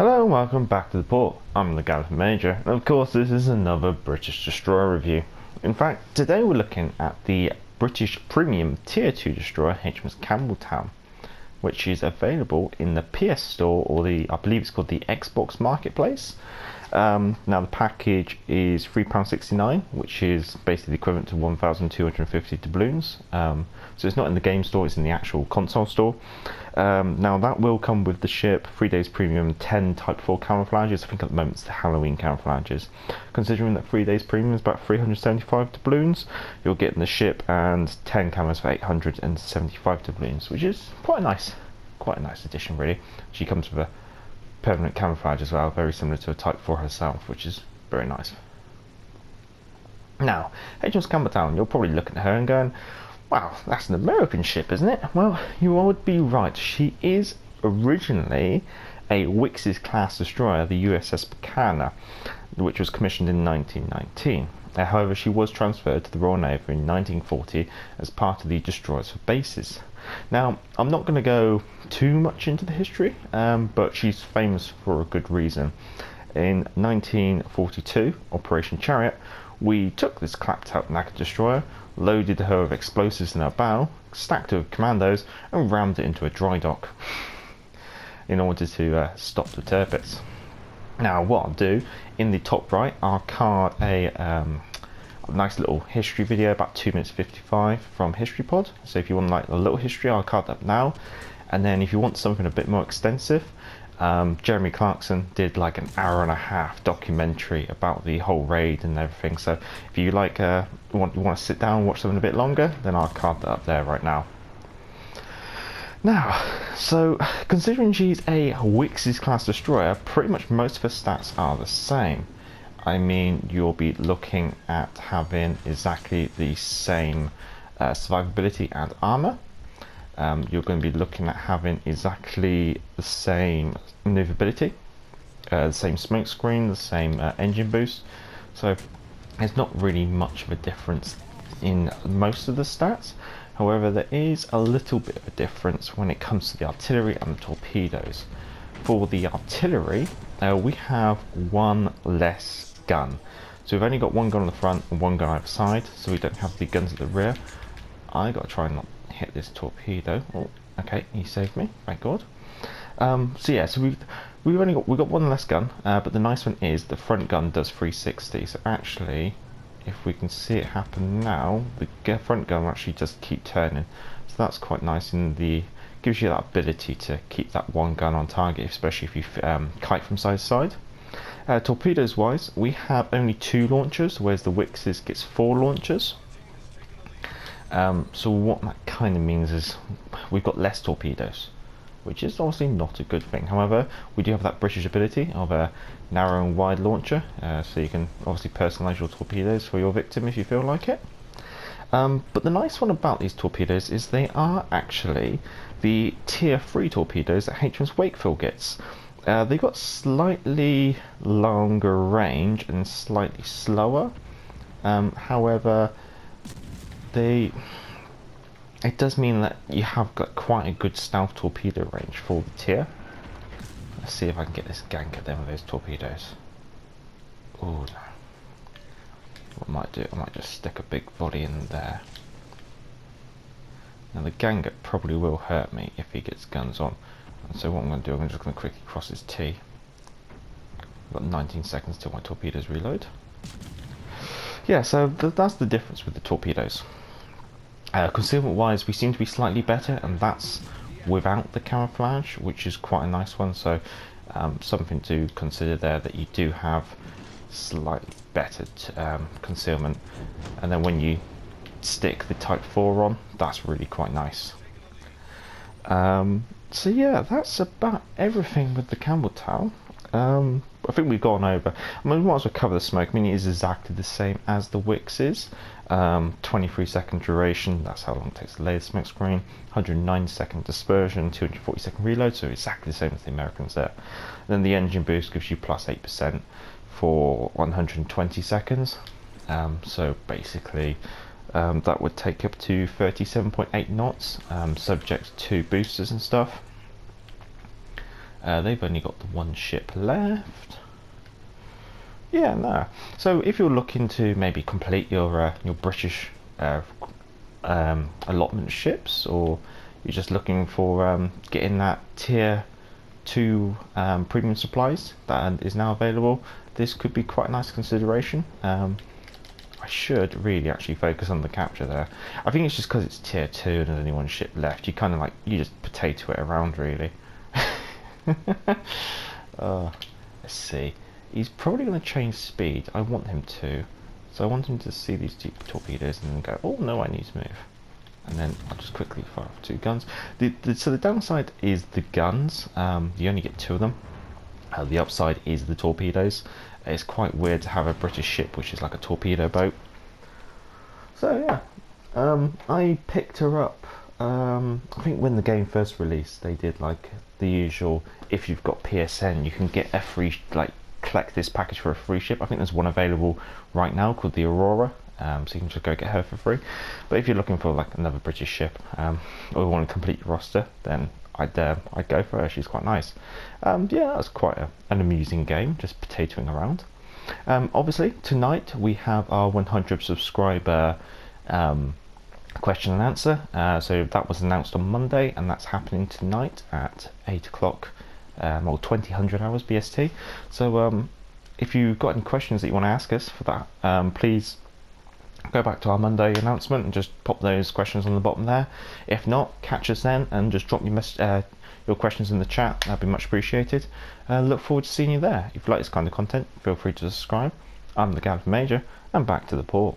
Hello and welcome back to the port. I'm the Gallivan Major, and of course this is another British destroyer review. In fact, today we're looking at the British Premium Tier 2 destroyer HMS Campbeltown, which is available in the PS Store, or I believe it's called the Xbox Marketplace. Now the package is £3.69, which is basically the equivalent to 1,250 doubloons. So it's not in the game store, it's in the actual console store. Now that will come with the ship, 3 days premium, 10 Type 4 camouflages. I think at the moment it's the Halloween camouflages. Considering that 3 days premium is about 375 doubloons, you'll get in the ship and 10 camos for 875 doubloons, which is quite a nice addition really. She comes with a permanent camouflage as well, very similar to a Type 4 herself, which is very nice. Now, HMS Campbeltown, you're probably looking at her and going, wow, that's an American ship, isn't it? Well, you would be right. She is originally a Wix's class destroyer, the USS Buchanan, which was commissioned in 1919. However, she was transferred to the Royal Navy in 1940 as part of the Destroyers for Bases. Now, I'm not going to go too much into the history, but she's famous for a good reason. In 1942, Operation Chariot, we took this clapped out knackered destroyer, loaded her with explosives in her bow, stacked her with commandos, and rammed it into a dry dock in order to stop the turpits. Now, what I'll do, in the top right, I'll card a nice little history video, about 2 minutes 55 from HistoryPod. So if you want like a little history, I'll card that now. And then if you want something a bit more extensive, Jeremy Clarkson did like an hour-and-a-half documentary about the whole raid and everything. So if you like, you want to sit down and watch something a bit longer, then I'll card that up there right now. Now, so considering she's a Wix's class destroyer, pretty much most of her stats are the same. I mean, you'll be looking at having exactly the same survivability and armor. You're going to be looking at having exactly the same maneuverability, the same smoke screen, the same engine boost. So there's not really much of a difference in most of the stats. However, there is a little bit of a difference when it comes to the artillery and the torpedoes. For the artillery, we have one less gun. So we've only got one gun on the front and one gun either side, so we don't have the guns at the rear. I got to try and not hit this torpedo. Oh, okay, he saved me, thank God. So yeah, so we've got one less gun, but the nice one is the front gun does 360. So actually, if we can see it happen now, the front gun will actually just keep turning. So that's quite nice, and gives you that ability to keep that one gun on target, especially if you kite from side to side. Torpedoes wise, we have only 2 launchers, whereas the Wix's gets 4 launchers. So what that kind of means is we've got less torpedoes, which is obviously not a good thing. However, we do have that British ability of a narrow and wide launcher, so you can obviously personalise your torpedoes for your victim if you feel like it. But the nice one about these torpedoes is they are actually the Tier 3 torpedoes that HMS Wakefield gets. They've got slightly longer range and slightly slower. However, it does mean that you have got quite a good stealth torpedo range for the tier. Let's see if I can get this gank at them with those torpedoes. Oh no. What I might do, I might just stick a big volley in there. Now the Ganget probably will hurt me if he gets guns on. And so what I'm going to do, I'm just going to quickly cross his T. I've got 19 seconds till my torpedoes reload. Yeah, so that's the difference with the torpedoes. Concealment wise, we seem to be slightly better, and that's without the camouflage, which is quite a nice one. So something to consider there, that you do have slightly better concealment, and then when you stick the Type 4 on, that's really quite nice. So yeah, that's about everything with the Campbeltown. I think we've gone over. I mean, we might as well cover the smoke. I mean, it is exactly the same as the Wix's. 23-second duration, that's how long it takes to lay the smoke screen. 109-second dispersion, 240-second reload, so exactly the same as the Americans there. And then the engine boost gives you plus 8% for 120 seconds. So basically, that would take up to 37.8 knots, subject to boosters and stuff. They've only got the one ship left. Yeah, no. So if you're looking to maybe complete your British allotment ships, or you're just looking for getting that tier 2 premium supplies that is now available, this could be quite a nice consideration. I should really actually focus on the capture there. I think it's just because it's tier 2 and there's only one ship left. You kind of like, you just potato it around really. Let's see. He's probably going to change speed. I want him to. So I want him to see these two torpedoes and then go, oh no, I need to move. And then I'll just quickly fire off 2 guns. So the downside is the guns. You only get 2 of them. The upside is the torpedoes. It's quite weird to have a British ship which is like a torpedo boat. So yeah, I picked her up. I think when the game first released, they did like the usual. If you've got PSN, you can get a free, like, collect this package for a free ship. I think there's one available right now called the Aurora. So you can just go get her for free. But if you're looking for like another British ship, or want to complete your roster, then I'd go for her. She's quite nice. Yeah, that's quite an amusing game, just potatoing around. Obviously tonight we have our 100 subscriber question and answer. So that was announced on Monday, and that's happening tonight at 8 o'clock, or 2000 hours BST. So if you've got any questions that you want to ask us for that, please go back to our Monday announcement and just pop those questions on the bottom there. If not, catch us then and just drop your questions in the chat. That'd be much appreciated. Look forward to seeing you there. If you like this kind of content, feel free to subscribe. I'm the Gavin Major, and back to the port.